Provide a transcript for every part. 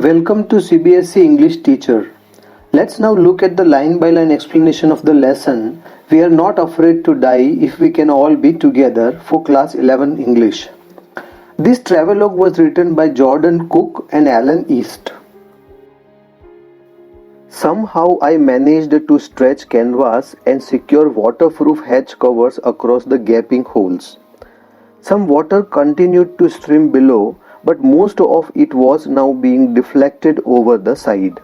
Welcome to CBSE English Teacher. Let's now look at the line by line explanation of the lesson. We are not afraid to die if we can all be together for class 11 English. This travelogue was written by Jordan Cook and Alan East. Somehow I managed to stretch canvas and secure waterproof hatch covers across the gaping holes. Some water continued to stream below, but most of it was now being deflected over the side.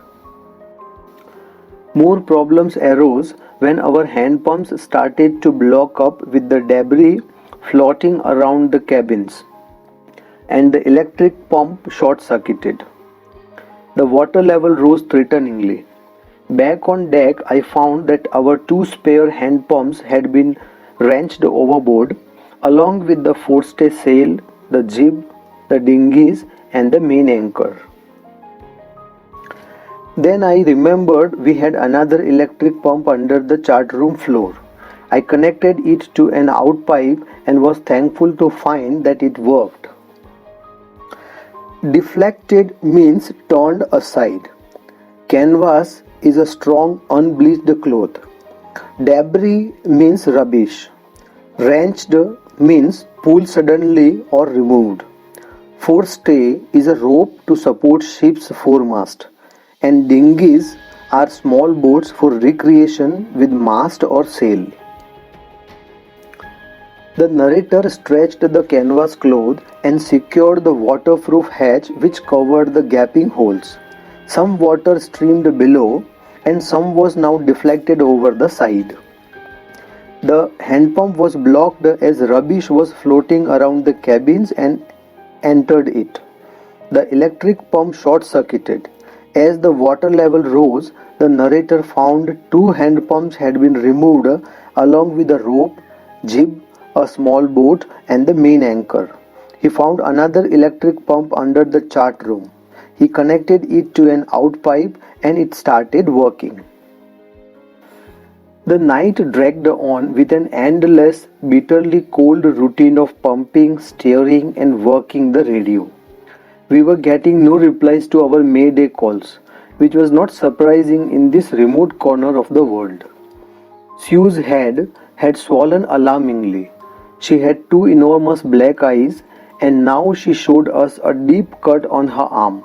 More problems arose when our hand pumps started to block up with the debris floating around the cabins, and the electric pump short-circuited. The water level rose threateningly. Back on deck, I found that our two spare hand pumps had been wrenched overboard, along with the forestay sail, the jib, the dinghies, and the main anchor. Then I remembered we had another electric pump under the chart room floor. I connected it to an outpipe and was thankful to find that it worked. Deflected means turned aside. Canvas is a strong unbleached cloth. Debris means rubbish. Wrenched means pulled suddenly or removed. Forestay is a rope to support ship's foremast, and dinghies are small boats for recreation with mast or sail. The narrator stretched the canvas cloth and secured the waterproof hatch which covered the gaping holes. Some water streamed below, and some was now deflected over the side. The hand pump was blocked as rubbish was floating around the cabins and entered it. The electric pump short-circuited. As the water level rose, the narrator found two hand pumps had been removed along with a rope, jib, a small boat, and the main anchor. He found another electric pump under the chart room. He connected it to an outpipe and it started working. The night dragged on with an endless, bitterly cold routine of pumping, steering, and working the radio. We were getting no replies to our Mayday calls, which was not surprising in this remote corner of the world. Sue's head had swollen alarmingly. She had two enormous black eyes, and now she showed us a deep cut on her arm.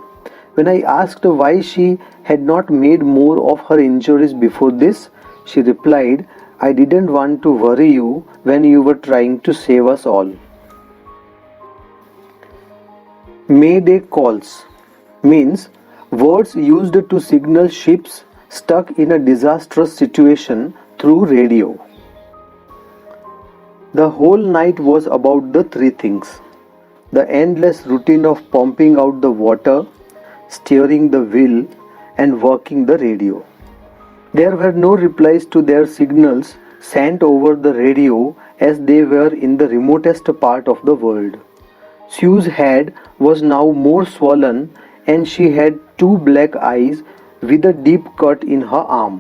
When I asked why she had not made more of her injuries before this, she replied, "I didn't want to worry you when you were trying to save us all." Mayday calls means words used to signal ships stuck in a disastrous situation through radio. The whole night was about the three things: the endless routine of pumping out the water, steering the wheel, and working the radio. There were no replies to their signals sent over the radio as they were in the remotest part of the world. Sue's head was now more swollen and she had two black eyes with a deep cut in her arm.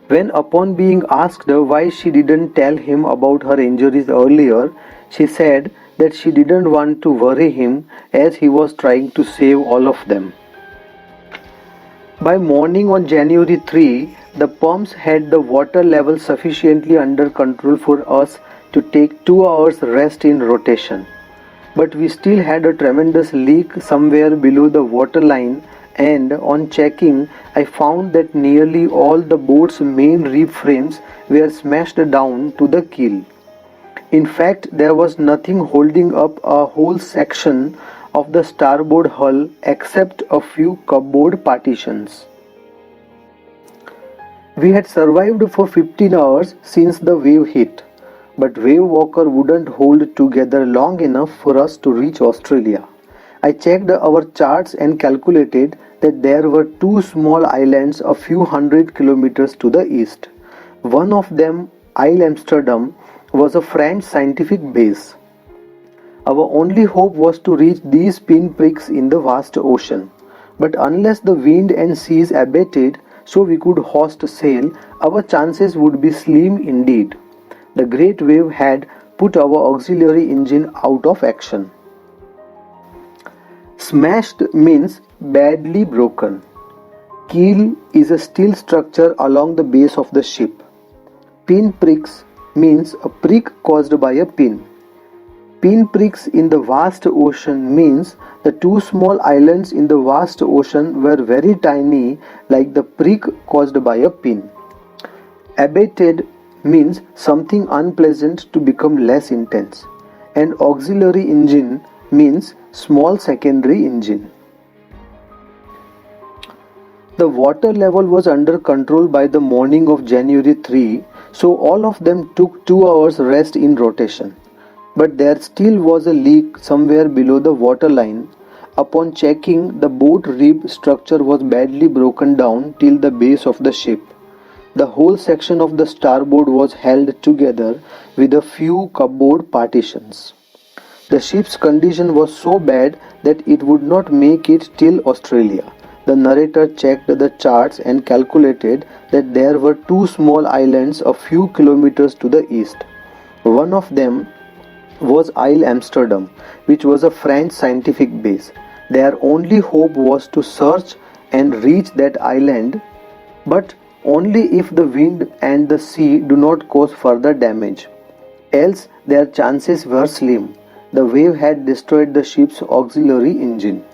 When upon being asked why she didn't tell him about her injuries earlier, she said that she didn't want to worry him as he was trying to save all of them. By morning on January 3, the pumps had the water level sufficiently under control for us to take 2 hours rest in rotation. But we still had a tremendous leak somewhere below the waterline, and on checking, I found that nearly all the boat's main reef frames were smashed down to the keel. In fact, there was nothing holding up a whole section of the starboard hull except a few cupboard partitions. We had survived for 15 hours since the wave hit, but Wave Walker wouldn't hold together long enough for us to reach Australia. I checked our charts and calculated that there were two small islands a few hundred kilometers to the east. One of them, Isle Amsterdam, was a French scientific base. Our only hope was to reach these pinpricks in the vast ocean. But unless the wind and seas abated so we could hoist sail, our chances would be slim indeed. The great wave had put our auxiliary engine out of action. Smashed means badly broken. Keel is a steel structure along the base of the ship. Pinpricks means a prick caused by a pin. Pinpricks in the vast ocean means the two small islands in the vast ocean were very tiny, like the prick caused by a pin. Abated means something unpleasant to become less intense. And auxiliary engine means small secondary engine. The water level was under control by the morning of January 3, so all of them took 2 hours rest in rotation. But there still was a leak somewhere below the waterline. Upon checking, the boat rib structure was badly broken down till the base of the ship. The whole section of the starboard was held together with a few cupboard partitions. The ship's condition was so bad that it would not make it till Australia. The narrator checked the charts and calculated that there were two small islands a few kilometers to the east. One of them was Isle Amsterdam, which was a French scientific base. Their only hope was to search and reach that island, but only if the wind and the sea do not cause further damage. Else their chances were slim. The wave had destroyed the ship's auxiliary engine.